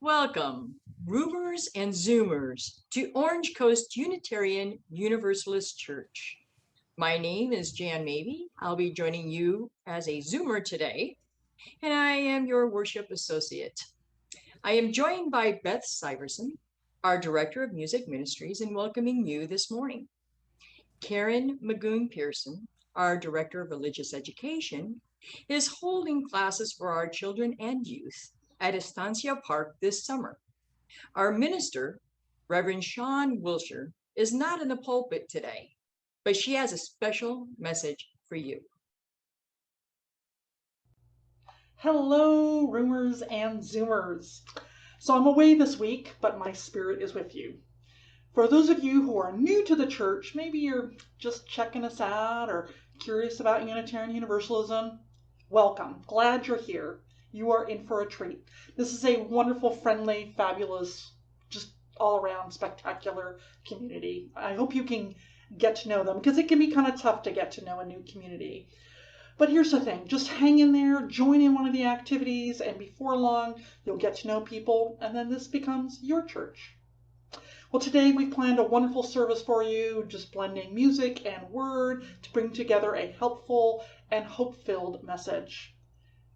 Welcome, Roomers and Zoomers, to Orange Coast Unitarian Universalist Church. My name is Jan Mabey. I'll be joining you as a Zoomer today, and I am your worship associate. I am joined by Beth Syverson, our Director of Music Ministries, in welcoming you this morning. Karen Magoon Pearson, our Director of Religious Education, is holding classes for our children and youth at Estancia Park this summer. Our minister, Reverend Sean Wilshire, is not in the pulpit today, but she has a special message for you. Hello, Roomers and Zoomers. So I'm away this week, but my spirit is with you. For those of you who are new to the church, maybe you're just checking us out or curious about Unitarian Universalism, welcome. Glad you're here. You are in for a treat. This is a wonderful, friendly, fabulous, just all around spectacular community. I hope you can get to know them because it can be kind of tough to get to know a new community. But here's the thing, just hang in there, join in one of the activities, and before long, you'll get to know people, and then this becomes your church. Well, today we planned a wonderful service for you, just blending music and word to bring together a helpful and hope-filled message.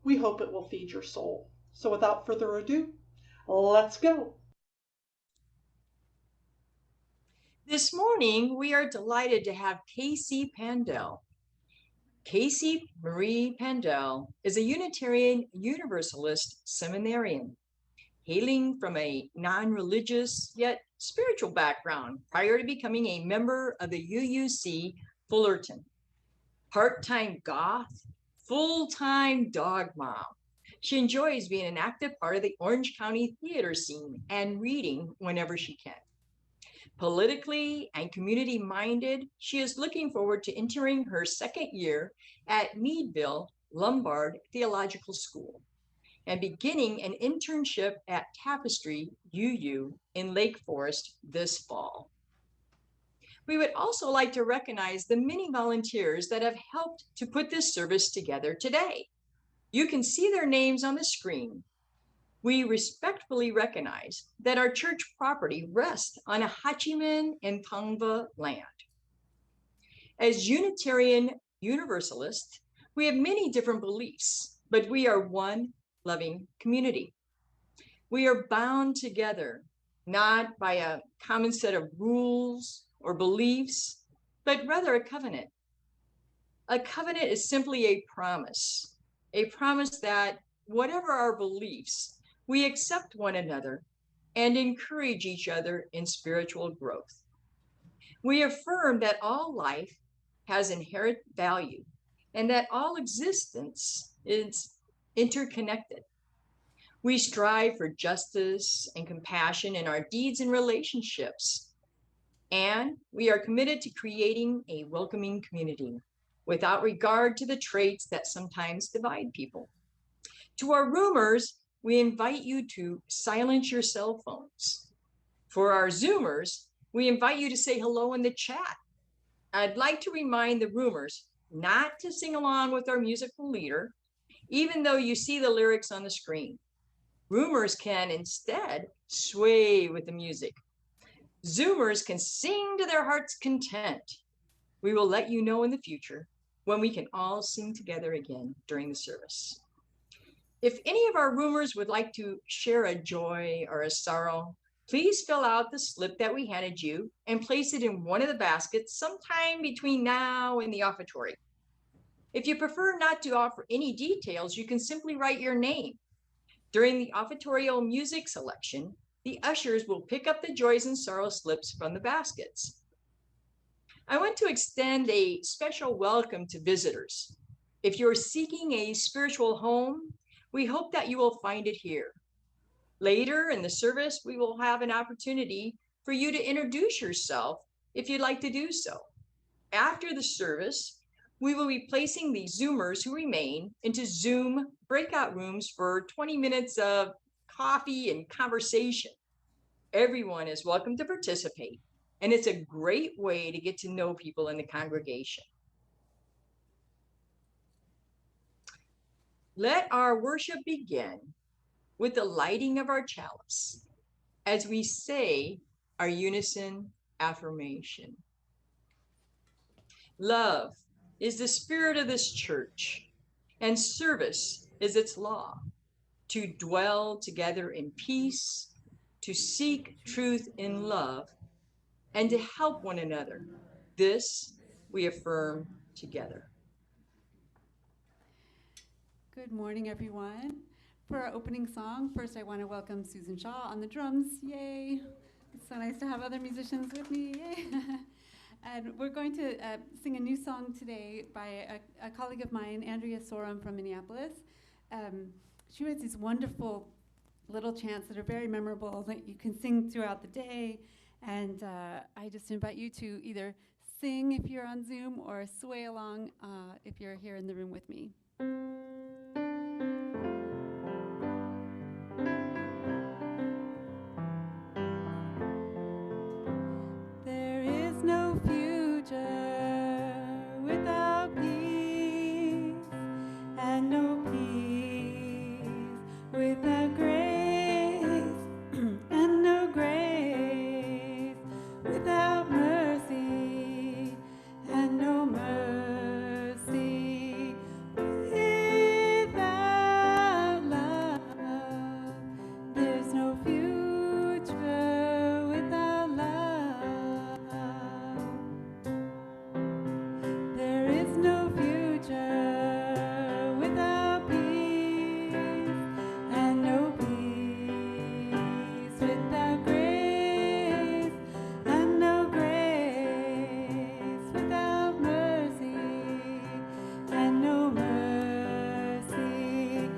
We hope it will feed your soul. So without further ado, let's go. This morning, we are delighted to have Casey Pandell. Casey Marie Pandell is a Unitarian Universalist seminarian, hailing from a non-religious yet spiritual background prior to becoming a member of the UUC Fullerton. Part-time goth, full-time dog mom. She enjoys being an active part of the Orange County theater scene and reading whenever she can. Politically and community-minded, she is looking forward to entering her second year at Meadville Lombard Theological School and beginning an internship at Tapestry UU in Lake Forest this fall. We would also like to recognize the many volunteers that have helped to put this service together today. You can see their names on the screen. We respectfully recognize that our church property rests on a Hachiman and Tongva land. As Unitarian Universalists, we have many different beliefs, but we are one loving community. We are bound together, not by a common set of rules or beliefs, but rather a covenant. A covenant is simply a promise that whatever our beliefs, we accept one another and encourage each other in spiritual growth. We affirm that all life has inherent value and that all existence is interconnected. We strive for justice and compassion in our deeds and relationships, and we are committed to creating a welcoming community without regard to the traits that sometimes divide people. To our roomers, we invite you to silence your cell phones. For our Zoomers, we invite you to say hello in the chat. I'd like to remind the roomers not to sing along with our musical leader, even though you see the lyrics on the screen. Roomers can instead sway with the music. Zoomers can sing to their heart's content. We will let you know in the future when we can all sing together again during the service. If any of our roomers would like to share a joy or a sorrow, please fill out the slip that we handed you and place it in one of the baskets sometime between now and the offertory. If you prefer not to offer any details, you can simply write your name. During the offertorial music selection, the ushers will pick up the joys and sorrow slips from the baskets. I want to extend a special welcome to visitors. If you're seeking a spiritual home, we hope that you will find it here. Later in the service, we will have an opportunity for you to introduce yourself if you'd like to do so. After the service, we will be placing the Zoomers who remain into Zoom breakout rooms for 20 minutes of coffee and conversation. Everyone is welcome to participate, and it's a great way to get to know people in the congregation. Let our worship begin with the lighting of our chalice as we say our unison affirmation. Love is the spirit of this church, and service is its law, to dwell together in peace, to seek truth in love, and to help one another. This we affirm together. Good morning, everyone. For our opening song, first I want to welcome Susan Shaw on the drums. Yay! It's so nice to have other musicians with me. Yay! And we're going to sing a new song today by a colleague of mine, Andrea Sorum from Minneapolis. She writes these wonderful little chants that are very memorable that you can sing throughout the day. And I just invite you to either sing if you're on Zoom or sway along if you're here in the room with me. There is no future without peace, and no peace without grace, and no grace without mercy, and no mercy without love. There's no future without love. There is no future without peace, and no peace without grace, and no grace without mercy, and no mercy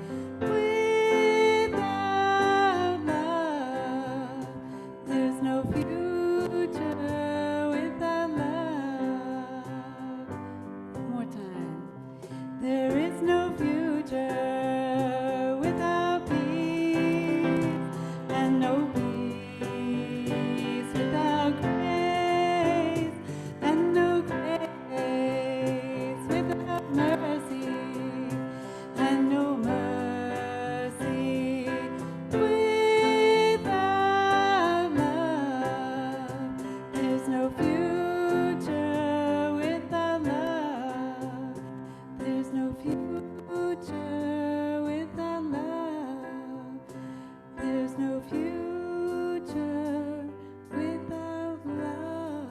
without love. There's no future without love. One more time. There is no future without peace, and no peace without grace, and no grace without mercy, and no mercy without love. There's no future without love. There's no future without love. There's no future without love.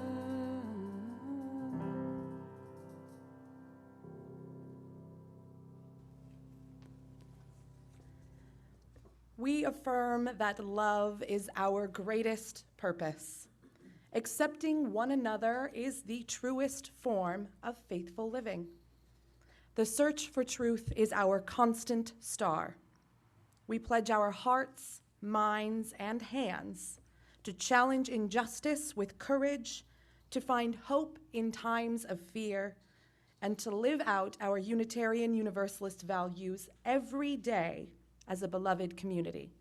We affirm that love is our greatest purpose. Accepting one another is the truest form of faithful living. The search for truth is our constant star. We pledge our hearts, minds, and hands to challenge injustice with courage, to find hope in times of fear, and to live out our Unitarian Universalist values every day as a beloved community.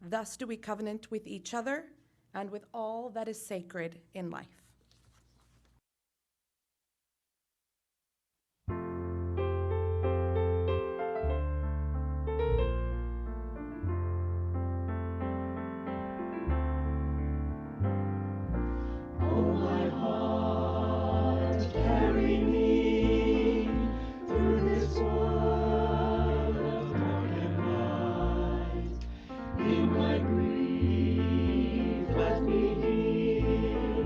Thus do we covenant with each other and with all that is sacred in life. Oh, my heart, carry me through this world of dark and light. In my grief, let me hear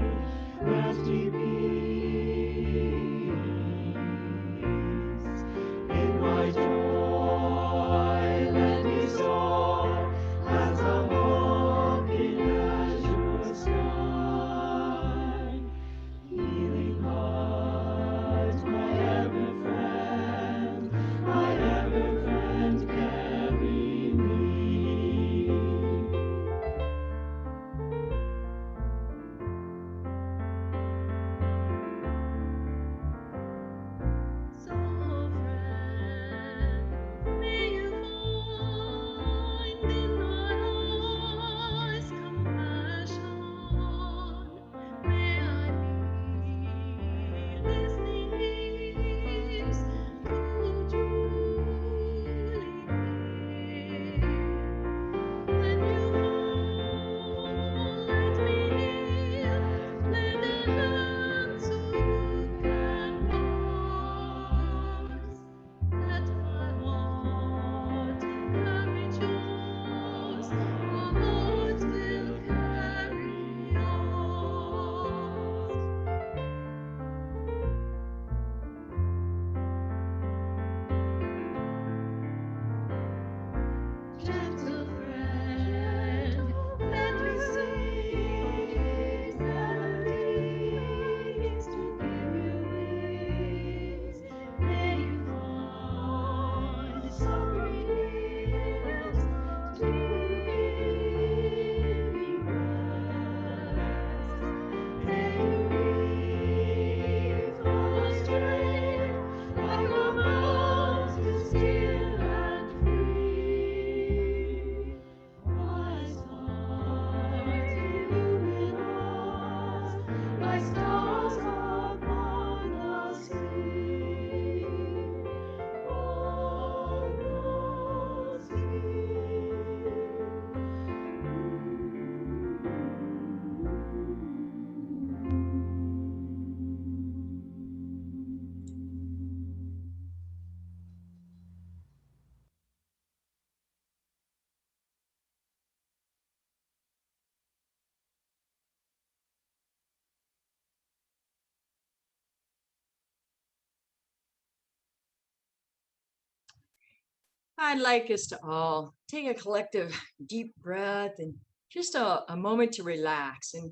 I'd like us to all take a collective deep breath and just a moment to relax. And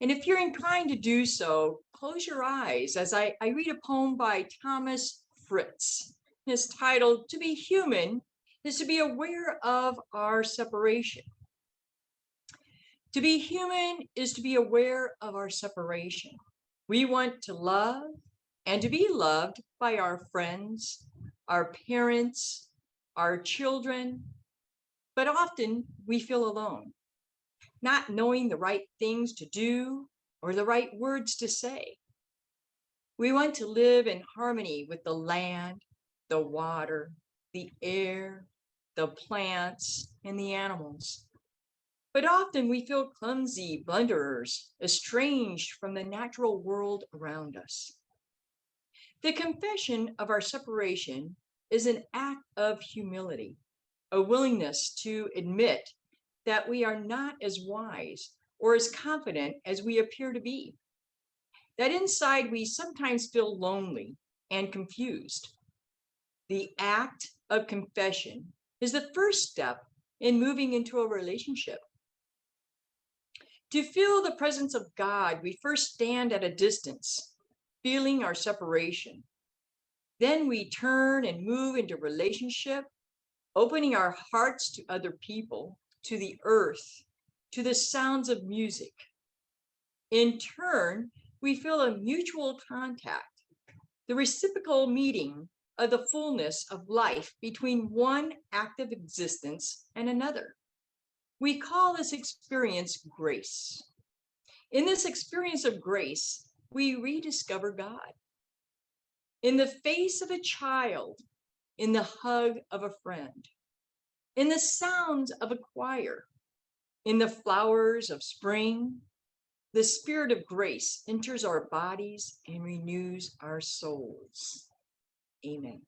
if you're inclined to do so, close your eyes as I read a poem by Thomas Fritz. It's titled, "To be Human is to be aware of our separation." To be human is to be aware of our separation. We want to love and to be loved by our friends, our parents, our children, but often we feel alone, not knowing the right things to do or the right words to say. We want to live in harmony with the land, the water, the air, the plants, and the animals. But often we feel clumsy blunderers, estranged from the natural world around us. The confession of our separation is an act of humility, a willingness to admit that we are not as wise or as confident as we appear to be, that inside we sometimes feel lonely and confused. The act of confession is the first step in moving into a relationship. To feel the presence of God, we first stand at a distance, feeling our separation. Then we turn and move into relationship, opening our hearts to other people, to the earth, to the sounds of music. In turn, we feel a mutual contact, the reciprocal meeting of the fullness of life between one active existence and another. We call this experience grace. In this experience of grace, we rediscover God. In the face of a child, in the hug of a friend, in the sounds of a choir, in the flowers of spring, the spirit of grace enters our bodies and renews our souls. Amen.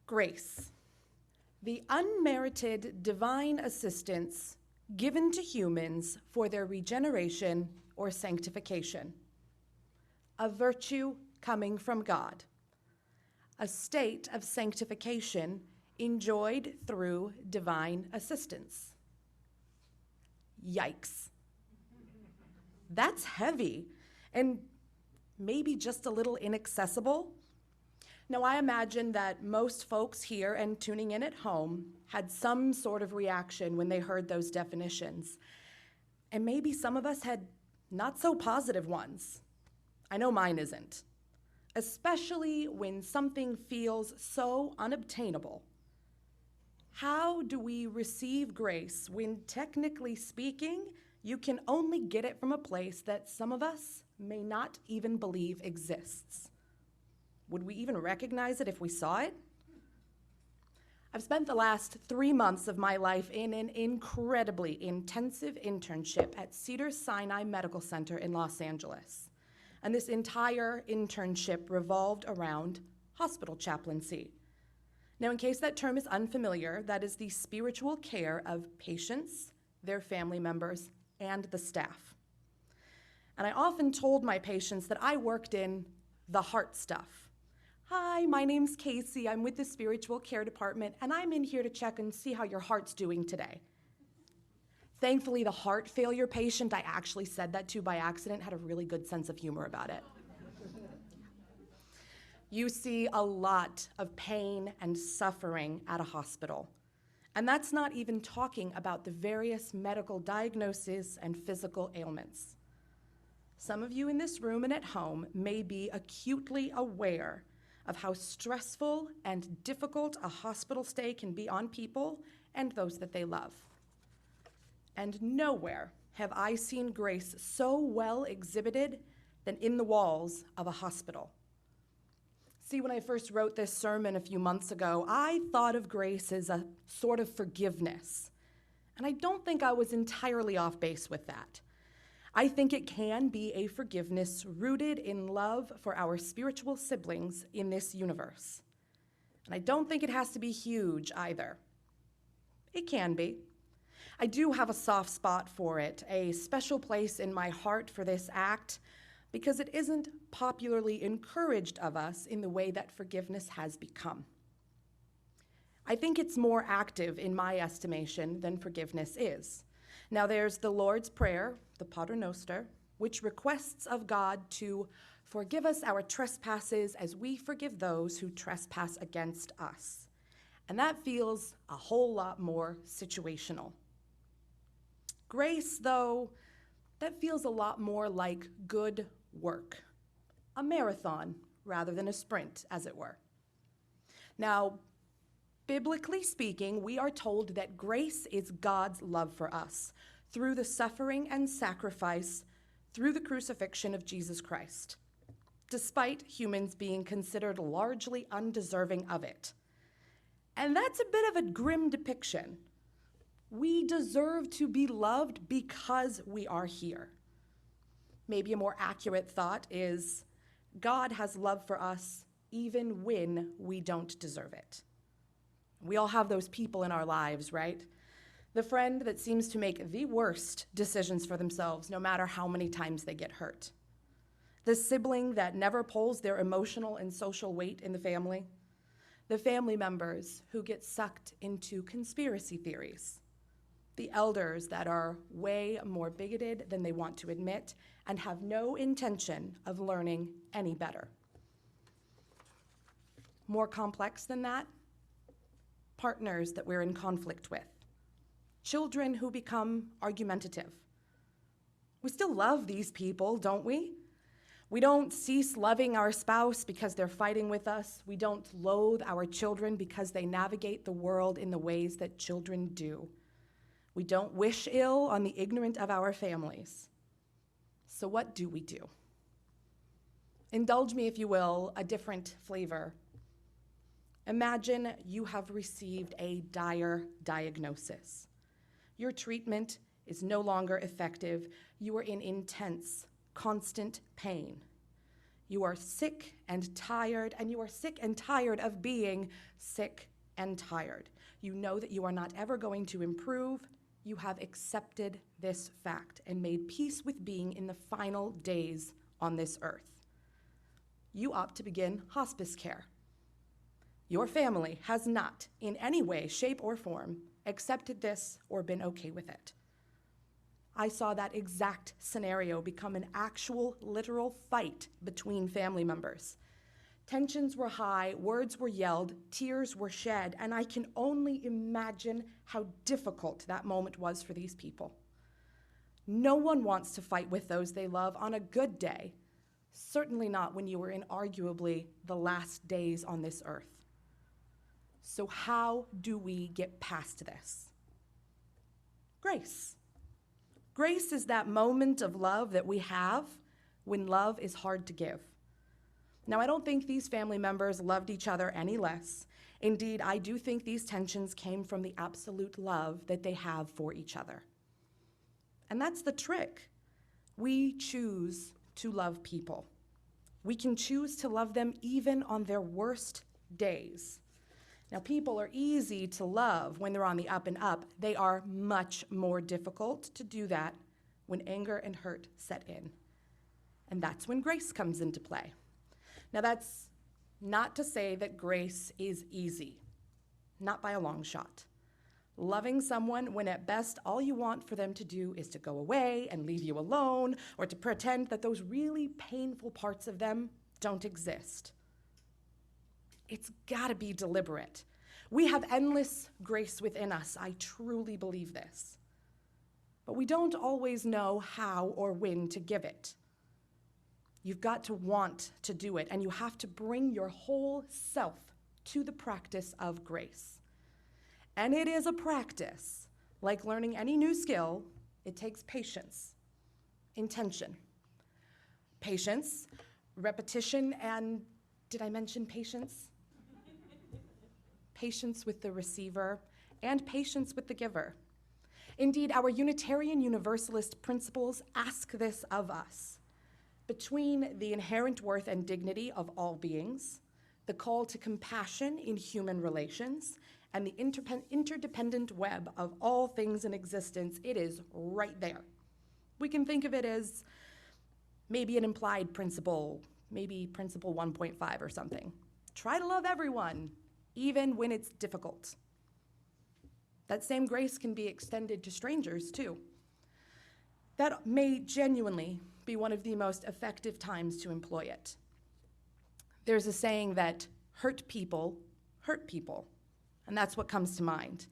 Grace, the unmerited divine assistance given to humans for their regeneration or sanctification. A virtue coming from God. A state of sanctification enjoyed through divine assistance. Yikes. That's heavy and maybe just a little inaccessible. Now, I imagine that most folks here and tuning in at home had some sort of reaction when they heard those definitions. And maybe some of us had not so positive ones. I know mine isn't. Especially when something feels so unobtainable. How do we receive grace when, technically speaking, you can only get it from a place that some of us may not even believe exists? Would we even recognize it if we saw it? I've spent the last 3 months of my life in an incredibly intensive internship at Cedars-Sinai Medical Center in Los Angeles. And this entire internship revolved around hospital chaplaincy. Now, in case that term is unfamiliar, that is the spiritual care of patients, their family members, and the staff. And I often told my patients that I worked in the heart stuff. Hi, my name's Casey. I'm with the spiritual care department, and I'm in here to check and see how your heart's doing today. Thankfully, the heart failure patient I actually said that to by accident had a really good sense of humor about it. You see a lot of pain and suffering at a hospital. And that's not even talking about the various medical diagnoses and physical ailments. Some of you in this room and at home may be acutely aware of how stressful and difficult a hospital stay can be on people and those that they love. And nowhere have I seen grace so well exhibited than in the walls of a hospital. See, when I first wrote this sermon a few months ago, I thought of grace as a sort of forgiveness. And I don't think I was entirely off base with that. I think it can be a forgiveness rooted in love for our spiritual siblings in this universe. And I don't think it has to be huge either. It can be. I do have a soft spot for it, a special place in my heart for this act, because it isn't popularly encouraged of us in the way that forgiveness has become. I think it's more active in my estimation than forgiveness is. Now there's the Lord's Prayer, the Pater Noster, which requests of God to forgive us our trespasses as we forgive those who trespass against us. And that feels a whole lot more situational. Grace, though, that feels a lot more like good work, a marathon rather than a sprint, as it were. Now, biblically speaking, we are told that grace is God's love for us through the suffering and sacrifice through the crucifixion of Jesus Christ, despite humans being considered largely undeserving of it. And that's a bit of a grim depiction. We deserve to be loved because we are here. Maybe a more accurate thought is God has love for us even when we don't deserve it. We all have those people in our lives, right? The friend that seems to make the worst decisions for themselves no matter how many times they get hurt. The sibling that never pulls their emotional and social weight in the family. The family members who get sucked into conspiracy theories. The elders that are way more bigoted than they want to admit and have no intention of learning any better. More complex than that, partners that we're in conflict with. Children who become argumentative. We still love these people, don't we? We don't cease loving our spouse because they're fighting with us. We don't loathe our children because they navigate the world in the ways that children do. We don't wish ill on the ignorant of our families. So what do we do? Indulge me, if you will, a different flavor. Imagine you have received a dire diagnosis. Your treatment is no longer effective. You are in intense, constant pain. You are sick and tired, and you are sick and tired of being sick and tired. You know that you are not ever going to improve. You have accepted this fact and made peace with being in the final days on this earth. You opt to begin hospice care. Your family has not, in any way, shape, or form, accepted this or been okay with it. I saw that exact scenario become an actual, literal fight between family members. Tensions were high, words were yelled, tears were shed, and I can only imagine how difficult that moment was for these people. No one wants to fight with those they love on a good day, certainly not when you are in arguably the last days on this earth. So how do we get past this? Grace. Grace is that moment of love that we have when love is hard to give. Now, I don't think these family members loved each other any less. Indeed, I do think these tensions came from the absolute love that they have for each other. And that's the trick. We choose to love people. We can choose to love them even on their worst days. Now, people are easy to love when they're on the up and up. They are much more difficult to do that when anger and hurt set in. And that's when grace comes into play. Now, that's not to say that grace is easy, not by a long shot. Loving someone when at best all you want for them to do is to go away and leave you alone, or to pretend that those really painful parts of them don't exist. It's gotta be deliberate. We have endless grace within us. I truly believe this. But we don't always know how or when to give it. You've got to want to do it, and you have to bring your whole self to the practice of grace. And it is a practice. Like learning any new skill, it takes patience, intention. Patience, repetition, and did I mention patience? Patience with the receiver, and patience with the giver. Indeed, our Unitarian Universalist principles ask this of us. Between the inherent worth and dignity of all beings, the call to compassion in human relations, and the interdependent web of all things in existence, it is right there. We can think of it as maybe an implied principle, maybe principle 1.5 or something. Try to love everyone, even when it's difficult. That same grace can be extended to strangers, too. That may genuinely be one of the most effective times to employ it. There's a saying that hurt people, and that's what comes to mind.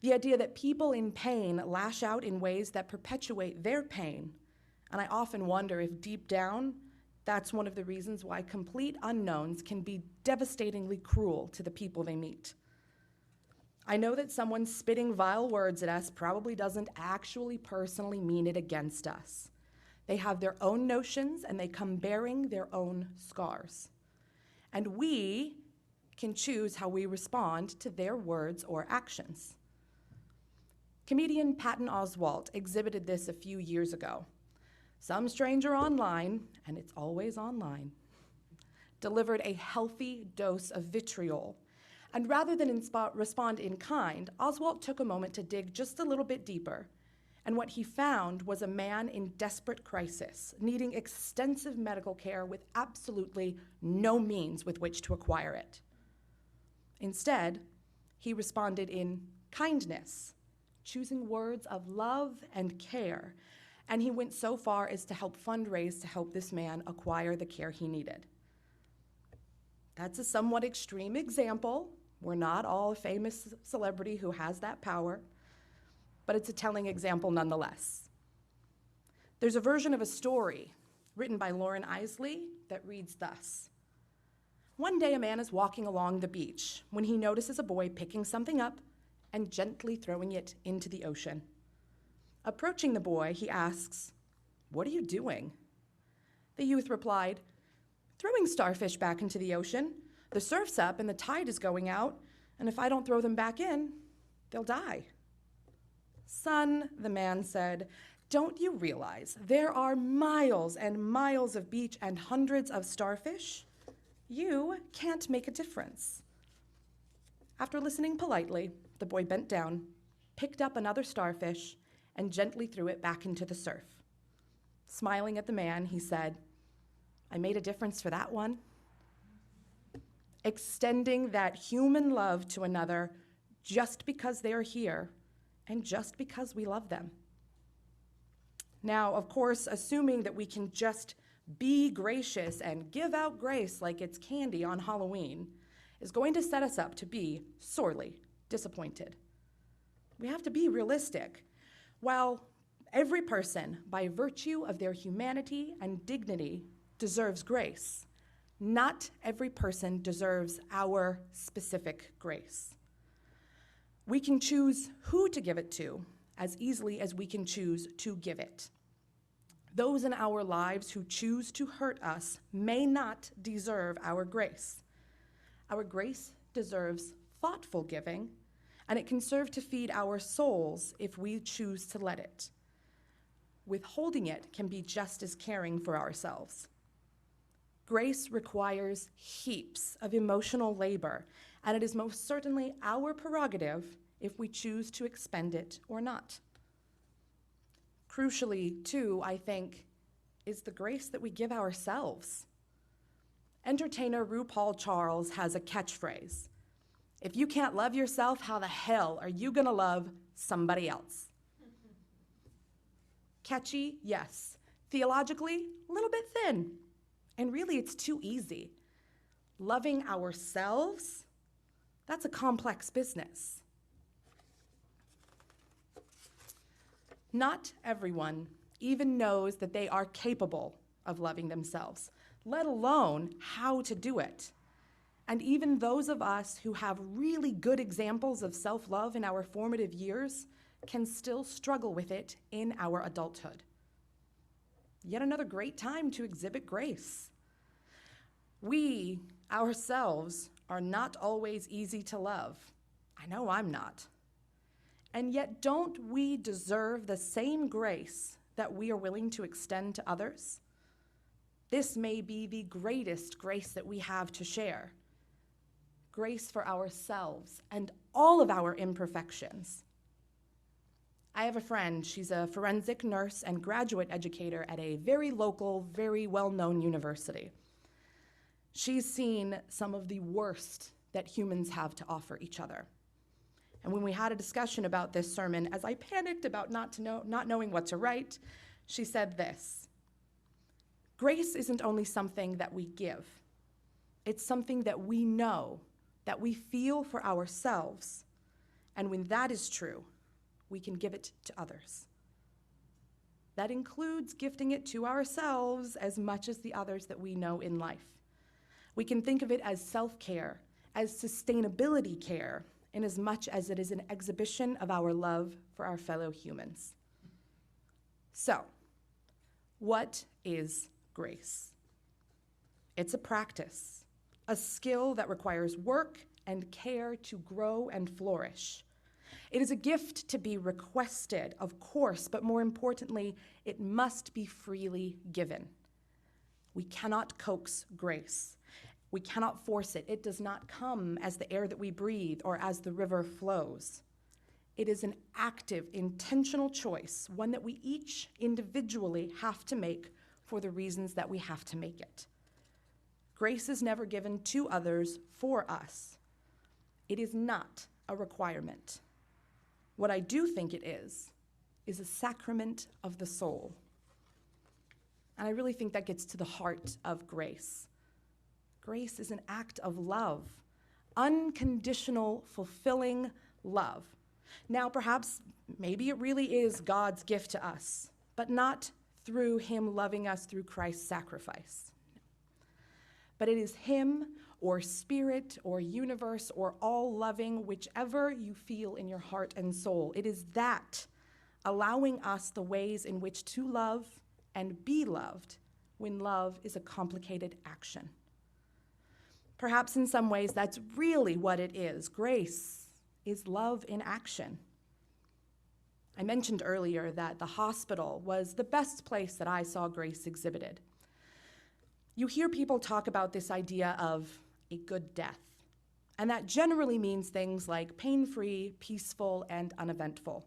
The idea that people in pain lash out in ways that perpetuate their pain, and I often wonder if deep down, that's one of the reasons why complete unknowns can be devastatingly cruel to the people they meet. I know that someone spitting vile words at us probably doesn't actually personally mean it against us. They have their own notions and they come bearing their own scars. And we can choose how we respond to their words or actions. Comedian Patton Oswalt exhibited this a few years ago. Some stranger online, and it's always online, delivered a healthy dose of vitriol. And rather than respond in kind, Oswalt took a moment to dig just a little bit deeper. And what he found was a man in desperate crisis, needing extensive medical care with absolutely no means with which to acquire it. Instead, he responded in kindness, choosing words of love and care, and he went so far as to help fundraise to help this man acquire the care he needed. That's a somewhat extreme example. We're not all a famous celebrity who has that power, but it's a telling example nonetheless. There's a version of a story written by Lauren Isley that reads thus. One day a man is walking along the beach when he notices a boy picking something up and gently throwing it into the ocean. Approaching the boy, he asks, "What are you doing?" The youth replied, "Throwing starfish back into the ocean. The surf's up and the tide is going out, and if I don't throw them back in, they'll die." "Son," the man said, Don't you realize there are miles and miles of beach and hundreds of starfish? You can't make a difference. After listening politely, the boy bent down, picked up another starfish, and gently threw it back into the surf. Smiling at the man, he said, "I made a difference for that one." Extending that human love to another just because they are here and just because we love them. Now, of course, assuming that we can just be gracious and give out grace like it's candy on Halloween is going to set us up to be sorely disappointed. We have to be realistic. While every person, by virtue of their humanity and dignity, deserves grace, not every person deserves our specific grace. We can choose who to give it to as easily as we can choose to give it. Those in our lives who choose to hurt us may not deserve our grace. Our grace deserves thoughtful giving, and it can serve to feed our souls if we choose to let it. Withholding it can be just as caring for ourselves. Grace requires heaps of emotional labor, and it is most certainly our prerogative if we choose to expend it or not. Crucially, too, I think, is the grace that we give ourselves. Entertainer RuPaul Charles has a catchphrase: "If you can't love yourself, how the hell are you gonna love somebody else?" Catchy, yes. Theologically, a little bit thin. And really, it's too easy. Loving ourselves, that's a complex business. Not everyone even knows that they are capable of loving themselves, let alone how to do it. And even those of us who have really good examples of self-love in our formative years can still struggle with it in our adulthood. Yet another great time to exhibit grace. We, ourselves, are not always easy to love. I know I'm not. And yet, don't we deserve the same grace that we are willing to extend to others? This may be the greatest grace that we have to share. Grace for ourselves and all of our imperfections. I have a friend, she's a forensic nurse and graduate educator at a very local, very well-known university. She's seen some of the worst that humans have to offer each other. And when we had a discussion about this sermon, as I panicked about not knowing what to write, she said this: "Grace isn't only something that we give. It's something that we know, that we feel for ourselves. And when that is true, we can give it to others. That includes gifting it to ourselves as much as the others that we know in life. We can think of it as self-care, as sustainability care, in as much as it is an exhibition of our love for our fellow humans." So, what is grace? It's a practice, a skill that requires work and care to grow and flourish. It is a gift to be requested, of course, but more importantly, it must be freely given. We cannot coax grace. We cannot force it. It does not come as the air that we breathe or as the river flows. It is an active, intentional choice, one that we each individually have to make for the reasons that we have to make it. Grace is never given to others for us. It is not a requirement. What I do think it is a sacrament of the soul. And I really think that gets to the heart of grace. Grace is an act of love, unconditional, fulfilling love. Now, perhaps, maybe it really is God's gift to us, but not through him loving us through Christ's sacrifice. But it is him, or spirit, or universe, or all-loving, whichever you feel in your heart and soul. It is that allowing us the ways in which to love and be loved when love is a complicated action. Perhaps in some ways that's really what it is. Grace is love in action. I mentioned earlier that the hospital was the best place that I saw grace exhibited. You hear people talk about this idea of a good death, and that generally means things like pain-free, peaceful, and uneventful.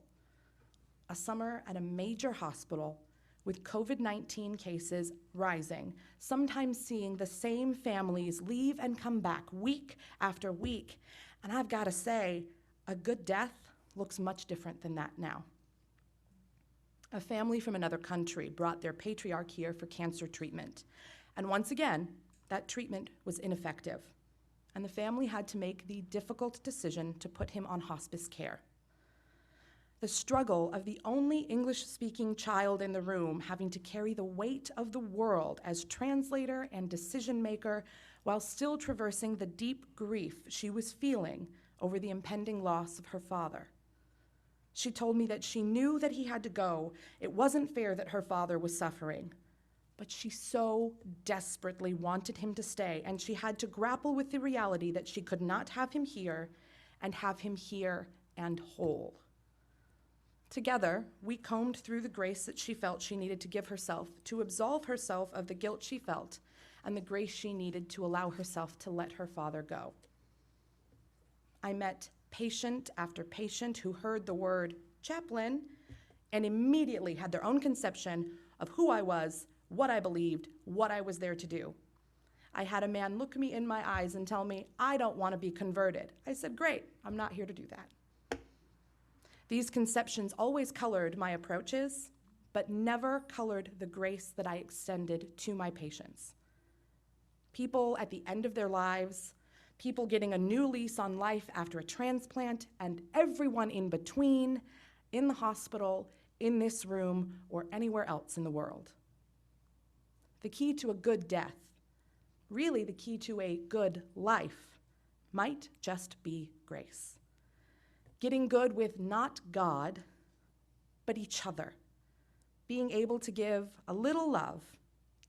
A summer at a major hospital with COVID-19 cases rising, sometimes seeing the same families leave and come back week after week, and I've got to say, a good death looks much different than that now. A family from another country brought their patriarch here for cancer treatment. And once again, that treatment was ineffective. And the family had to make the difficult decision to put him on hospice care. The struggle of the only English-speaking child in the room having to carry the weight of the world as translator and decision maker while still traversing the deep grief she was feeling over the impending loss of her father. She told me that she knew that he had to go. It wasn't fair that her father was suffering. But she so desperately wanted him to stay, and she had to grapple with the reality that she could not have him here and have him here and whole. Together, we combed through the grace that she felt she needed to give herself to absolve herself of the guilt she felt and the grace she needed to allow herself to let her father go. I met patient after patient who heard the word chaplain and immediately had their own conception of who I was, what I believed, what I was there to do. I had a man look me in my eyes and tell me, I don't want to be converted. I said, great, I'm not here to do that. These conceptions always colored my approaches, but never colored the grace that I extended to my patients. People at the end of their lives, people getting a new lease on life after a transplant, and everyone in between, in the hospital, in this room, or anywhere else in the world. The key to a good death, really the key to a good life, might just be grace. Getting good with not God, but each other. Being able to give a little love,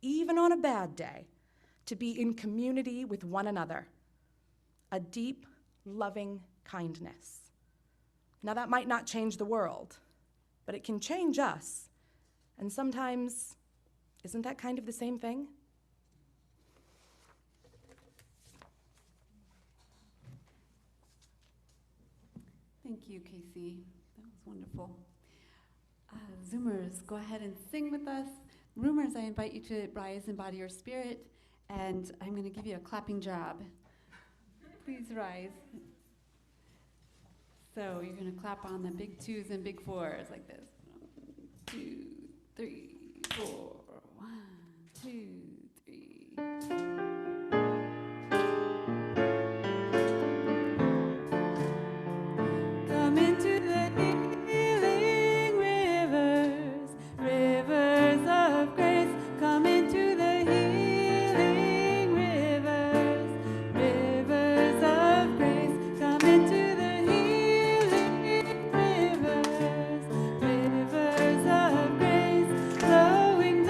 even on a bad day, to be in community with one another. A deep, loving kindness. Now that might not change the world, but it can change us. And sometimes, isn't that kind of the same thing? Thank you, Casey. That was wonderful. Zoomers, go ahead and sing with us. Roomers, I invite you to rise in body or spirit, and I'm going to give you a clapping job. Please rise. So you're going to clap on the big 2s and big 4s like this. 1, 2, 3, 4. 1, 2, 3. Come into the healing rivers, rivers of grace. Come into the healing rivers, rivers of grace. Come into the healing rivers, rivers of grace, flowing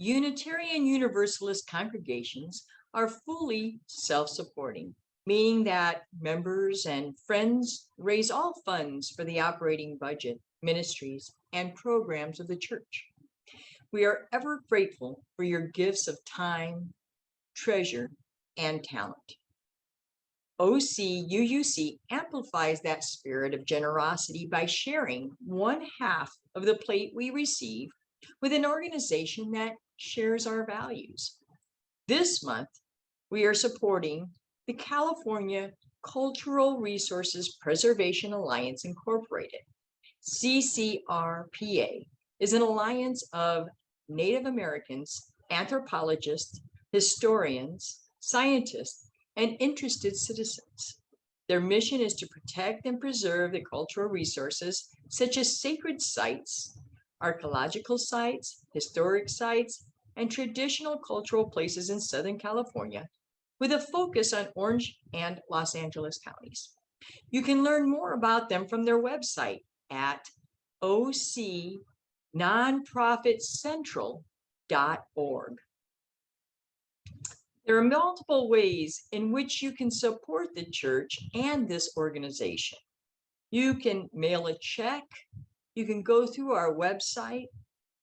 Unitarian Universalist congregations are fully self-supporting, meaning that members and friends raise all funds for the operating budget, ministries, and programs of the church. We are ever grateful for your gifts of time, treasure, and talent. OCUUC amplifies that spirit of generosity by sharing 1/2 of the plate we receive with an organization that shares our values. This month, we are supporting the California Cultural Resources Preservation Alliance Incorporated. CCRPA is an alliance of Native Americans, anthropologists, historians, scientists, and interested citizens. Their mission is to protect and preserve the cultural resources such as sacred sites, archaeological sites, historic sites, and traditional cultural places in Southern California, with a focus on Orange and Los Angeles counties. You can learn more about them from their website at ocnonprofitcentral.org. There are multiple ways in which you can support the church and this organization. You can mail a check, you can go through our website,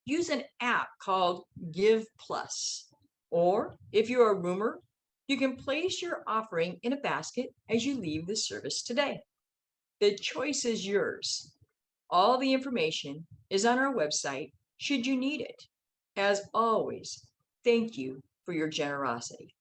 use an app called Give Plus, or if you're a roomer, you can place your offering in a basket as you leave the service today. The choice is yours. All the information is on our website should you need it. As always, thank you for your generosity.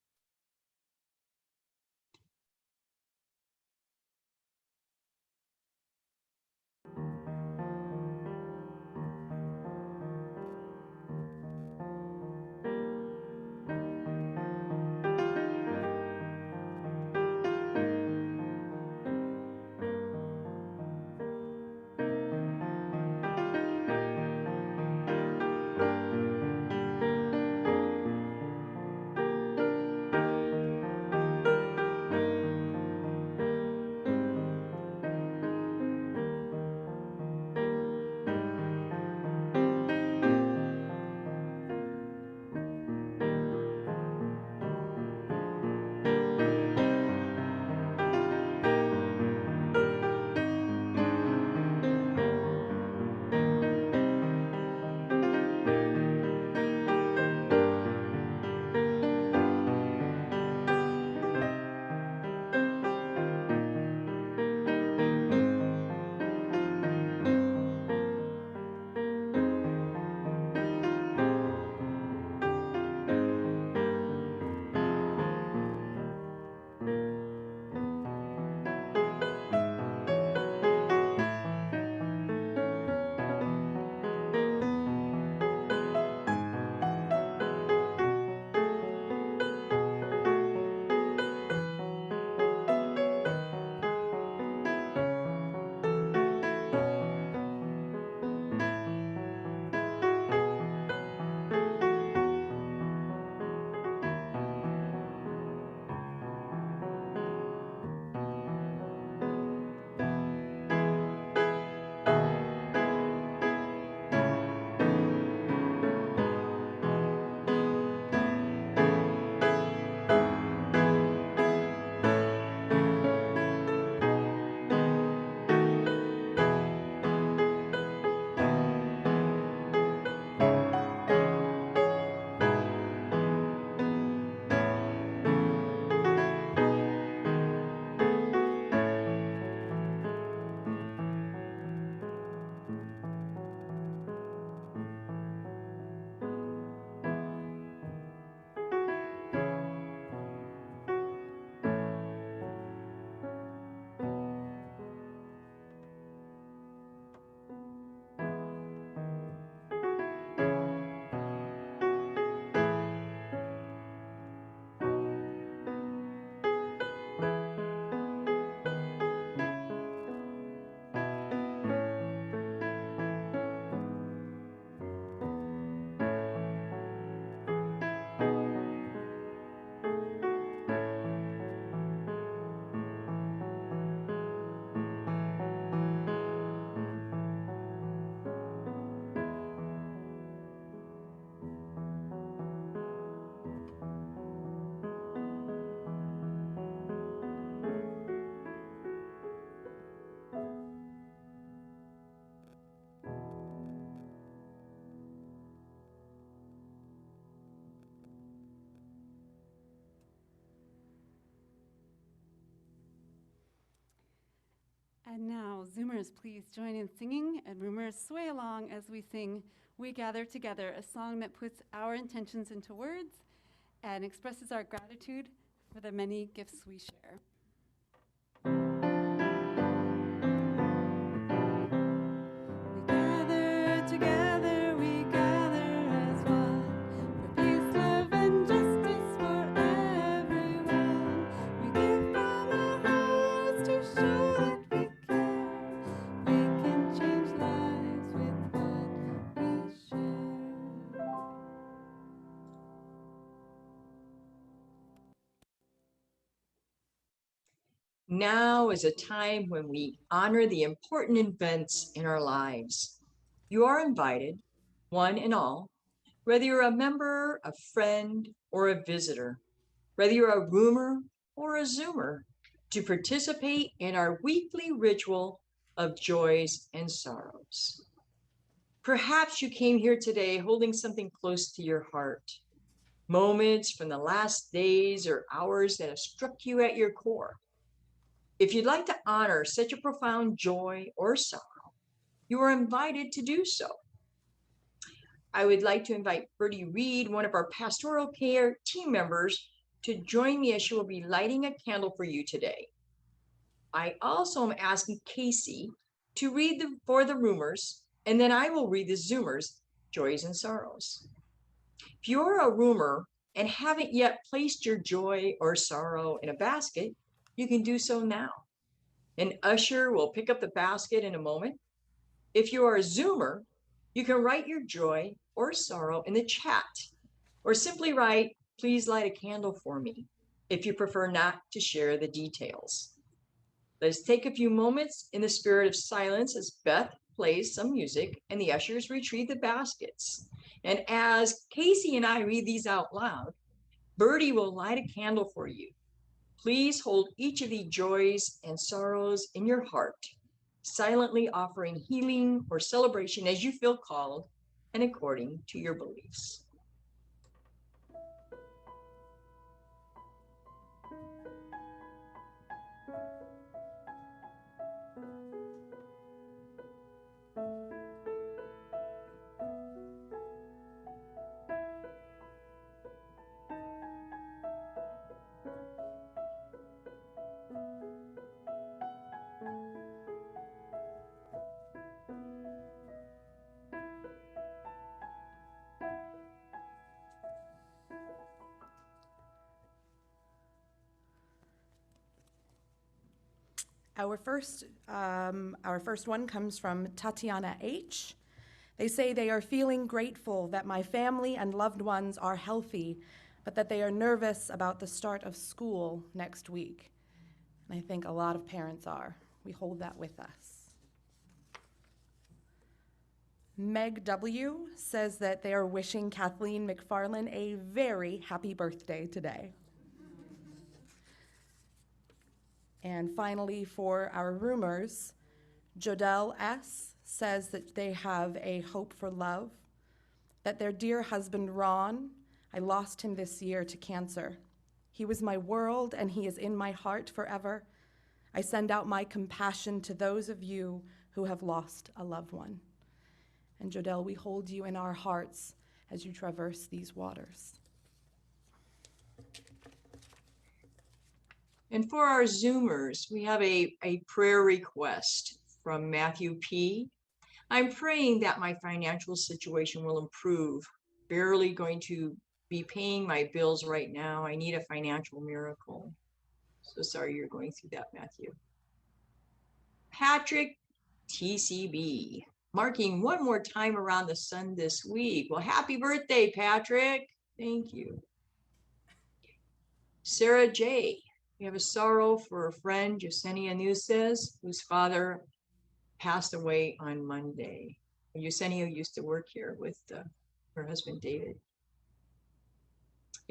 And now, Zoomers, please join in singing, and Roomers, sway along as we sing We Gather Together, a song that puts our intentions into words and expresses our gratitude for the many gifts we share. We gather together, we gather as one, for peace, love, and justice for everyone. We give from our hearts to show that we care. We can change lives with what we share. Now is a time when we honor the important events in our lives. You are invited, one and all, whether you're a member, a friend, or a visitor, whether you're a roomer or a Zoomer, to participate in our weekly ritual of joys and sorrows. Perhaps you came here today holding something close to your heart, moments from the last days or hours that have struck you at your core. If you'd like to honor such a profound joy or sorrow, you are invited to do so. I would like to invite Bertie Reed, one of our pastoral care team members, to join me as she will be lighting a candle for you today. I also am asking Casey to read for the roomers, and then I will read the Zoomers' joys and sorrows. If you're a roomer and haven't yet placed your joy or sorrow in a basket, you can do so now. An usher will pick up the basket in a moment. If you are a Zoomer, you can write your joy or sorrow in the chat, or simply write, "Please light a candle for me," if you prefer not to share the details. Let's take a few moments in the spirit of silence as Beth plays some music and the ushers retrieve the baskets. And as Casey and I read these out loud, Bertie will light a candle for you. Please hold each of the joys and sorrows in your heart, silently offering healing or celebration as you feel called and according to your beliefs. Our first one comes from Tatiana H. They say they are feeling grateful that my family and loved ones are healthy, but that they are nervous about the start of school next week. And I think a lot of parents are. We hold that with us. Meg W. says that they are wishing Kathleen McFarlane a very happy birthday today. And finally, for our roomers, Jodelle S. says that they have a hope for love, that their dear husband, Ron, I lost him this year to cancer. He was my world, and he is in my heart forever. I send out my compassion to those of you who have lost a loved one. And Jodelle, we hold you in our hearts as you traverse these waters. And for our Zoomers, we have a prayer request from Matthew P. I'm praying that my financial situation will improve. Barely going to be paying my bills right now. I need a financial miracle. So sorry you're going through that, Matthew. Patrick TCB, marking one more time around the sun this week. Well, happy birthday, Patrick. Thank you. Sarah J. We have a sorrow for a friend, Yesenia Nunez, whose father passed away on Monday. Yesenia used to work here with her husband, David.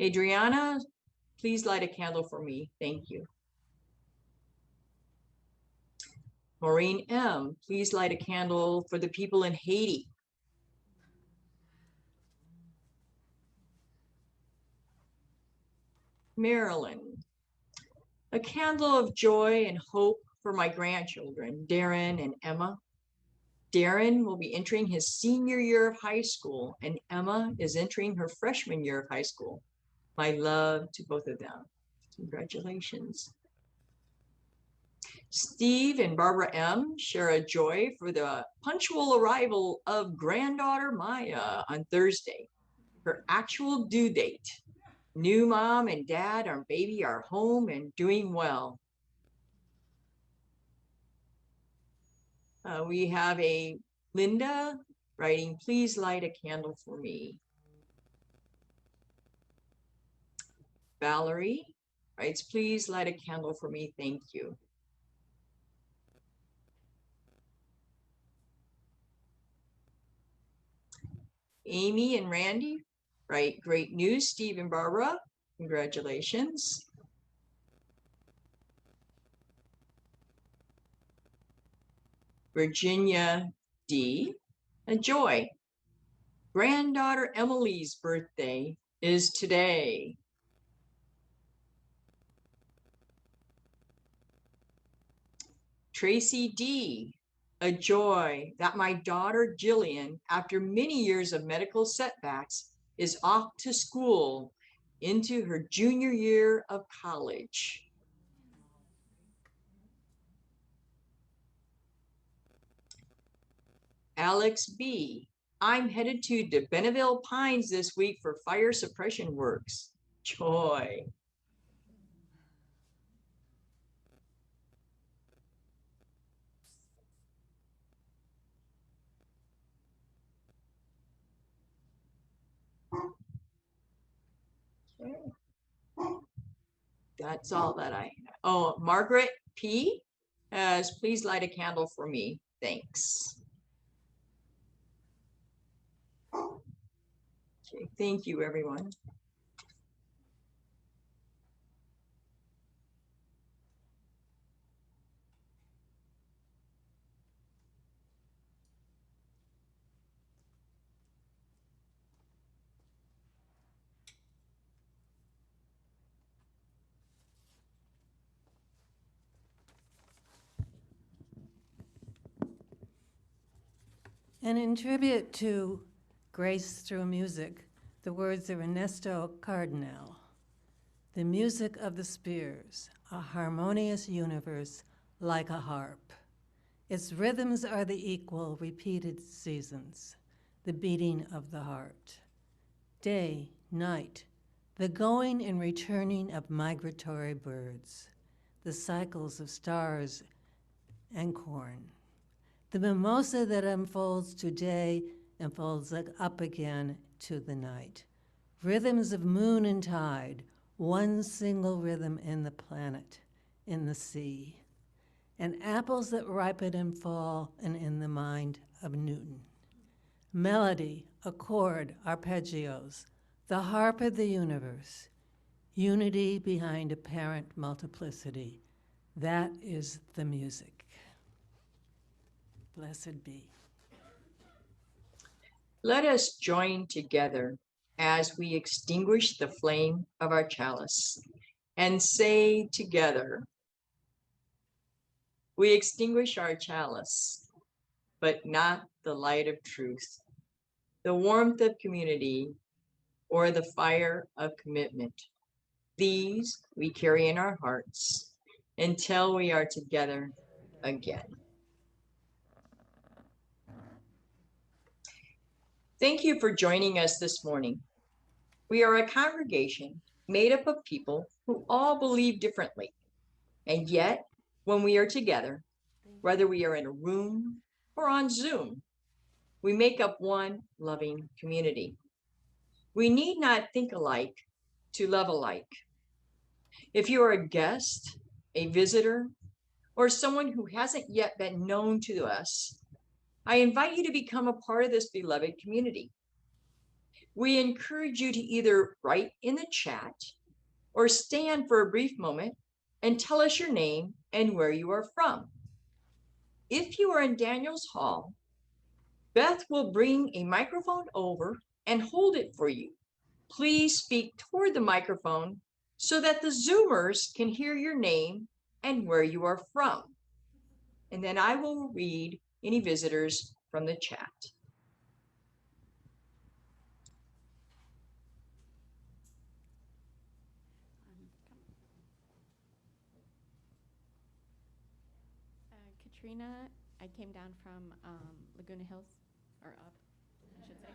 Adriana, please light a candle for me. Thank you. Maureen M., please light a candle for the people in Haiti. Marilyn, a candle of joy and hope for my grandchildren, Darren and Emma. Darren will be entering his senior year of high school, and Emma is entering her freshman year of high school. My love to both of them. Congratulations. Steve and Barbara M. share a joy for the punctual arrival of granddaughter Maya on Thursday, her actual due date. New mom and dad and baby are home and doing well. We have a Linda writing, please light a candle for me. Valerie writes, please light a candle for me, thank you. Amy and Randy write, great news, Steve and Barbara, congratulations. Virginia D. and Joy. Granddaughter Emily's birthday is today. Tracy D. A joy that my daughter Jillian, after many years of medical setbacks, is off to school into her junior year of college. Alex B. I'm headed to De Benneville Pines this week for fire suppression works. Joy. Okay. That's all that I have. Oh, Margaret P. has please light a candle for me. Thanks. Okay, thank you, everyone. And in tribute to Grace Through Music, the words of Ernesto Cardenal, the music of the spheres, a harmonious universe like a harp. Its rhythms are the equal repeated seasons, the beating of the heart. Day, night, the going and returning of migratory birds, the cycles of stars and corn. The mimosa that unfolds today unfolds up again to the night. Rhythms of moon and tide, one single rhythm in the planet, in the sea. And apples that ripen and fall, and in the mind of Newton. Melody, accord, arpeggios, the harp of the universe. Unity behind apparent multiplicity. That is the music. Blessed be. Let us join together as we extinguish the flame of our chalice and say together, we extinguish our chalice, but not the light of truth, the warmth of community, or the fire of commitment. These we carry in our hearts until we are together again. Thank you for joining us this morning. We are a congregation made up of people who all believe differently. And yet, when we are together, whether we are in a room or on Zoom, we make up one loving community. We need not think alike to love alike. If you are a guest, a visitor, or someone who hasn't yet been known to us, I invite you to become a part of this beloved community. We encourage you to either write in the chat or stand for a brief moment and tell us your name and where you are from. If you are in Daniel's Hall, Beth will bring a microphone over and hold it for you. Please speak toward the microphone so that the Zoomers can hear your name and where you are from. and then I will read any visitors from the chat. Katrina, I came down from Laguna Hills, or up, I should say.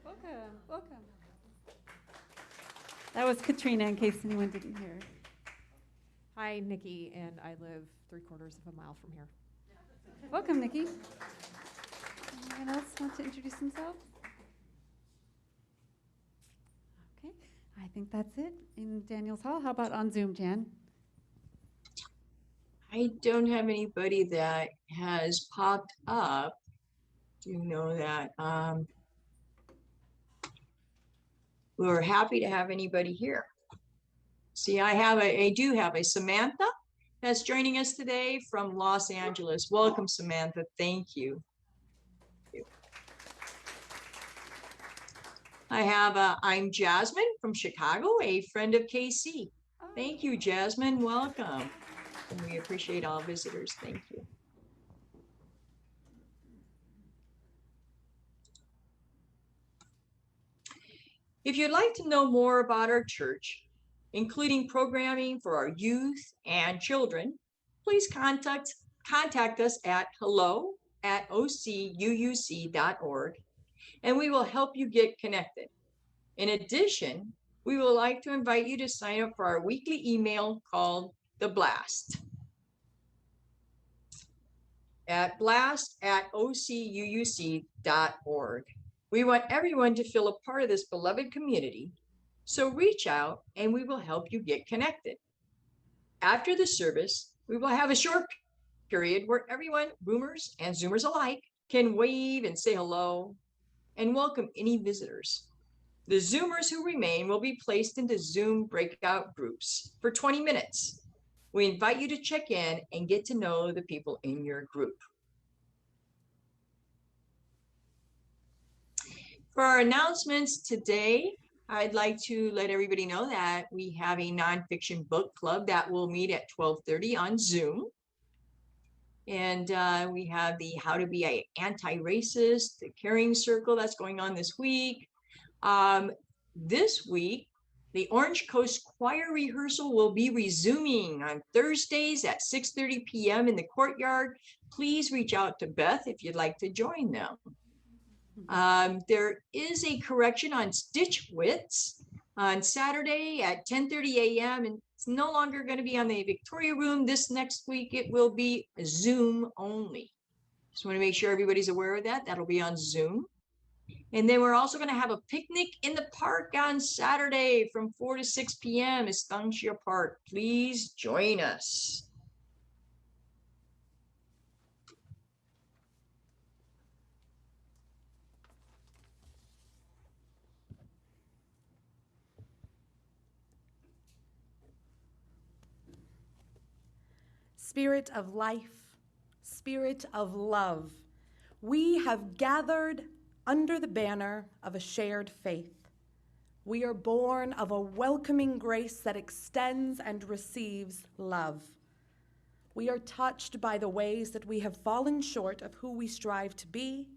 Welcome, welcome. That was Katrina, in case anyone didn't hear. Hi, Nikki, and I live 3/4 of a mile from here. Welcome, Nikki. Anyone else want to introduce themselves? Okay, I think that's it in Daniel's Hall. How about on Zoom, Jan? I don't have anybody that has popped up. Do you know that? We're happy to have anybody here. See, I do have a Samantha that's joining us today from Los Angeles. Welcome, Samantha. Thank you. I'm Jasmine from Chicago, a friend of KC. Thank you, Jasmine. Welcome. And we appreciate all visitors. Thank you. If you'd like to know more about our church, including programming for our youth and children, please contact us at hello@ocuuc.org, and we will help you get connected. In addition, we would like to invite you to sign up for our weekly email called The Blast at blast@ocuuc.org. We want everyone to feel a part of this beloved community, so reach out and we will help you get connected. After the service, we will have a short period where everyone, Boomers and Zoomers alike, can wave and say hello and welcome any visitors. The Zoomers who remain will be placed into Zoom breakout groups for 20 minutes. We invite you to check in and get to know the people in your group. For our announcements today, I'd like to let everybody know that we have a nonfiction book club that will meet at 12:30 on Zoom. And we have the How to Be an Anti-Racist, the Caring Circle that's going on this week. This week, the Orange Coast Choir rehearsal will be resuming on Thursdays at 6:30 p.m. in the courtyard. Please reach out to Beth if you'd like to join them. There is a correction on stitch widths on Saturday at 10:30 a.m. and it's no longer going to be on the Victoria Room. This next week, it will be Zoom only. Just want to make sure everybody's aware of that. That'll be on Zoom. And then we're also going to have a picnic in the park on Saturday from 4 to 6 p.m. Estancia Park. Please join us. Spirit of life, Spirit of love, we have gathered under the banner of a shared faith. We are born of a welcoming grace that extends and receives love. We are touched by the ways that we have fallen short of who we strive to be,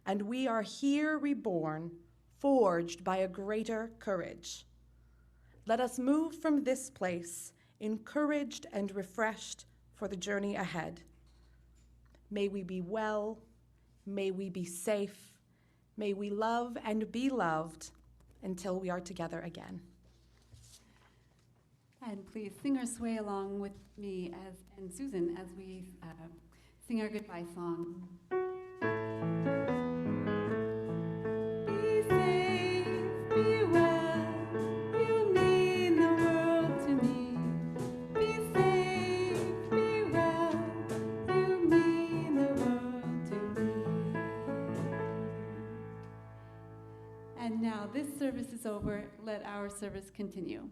and we are here reborn, forged by a greater courage. Let us move from this place encouraged and refreshed for the journey ahead. May we be well, may we be safe, may we love and be loved until we are together again. And please sing or sway along with me and Susan as we sing our goodbye song. Be safe, be well, you mean the world to me. Be safe, be well, you mean the world to me. And now this service is over. Let our service continue.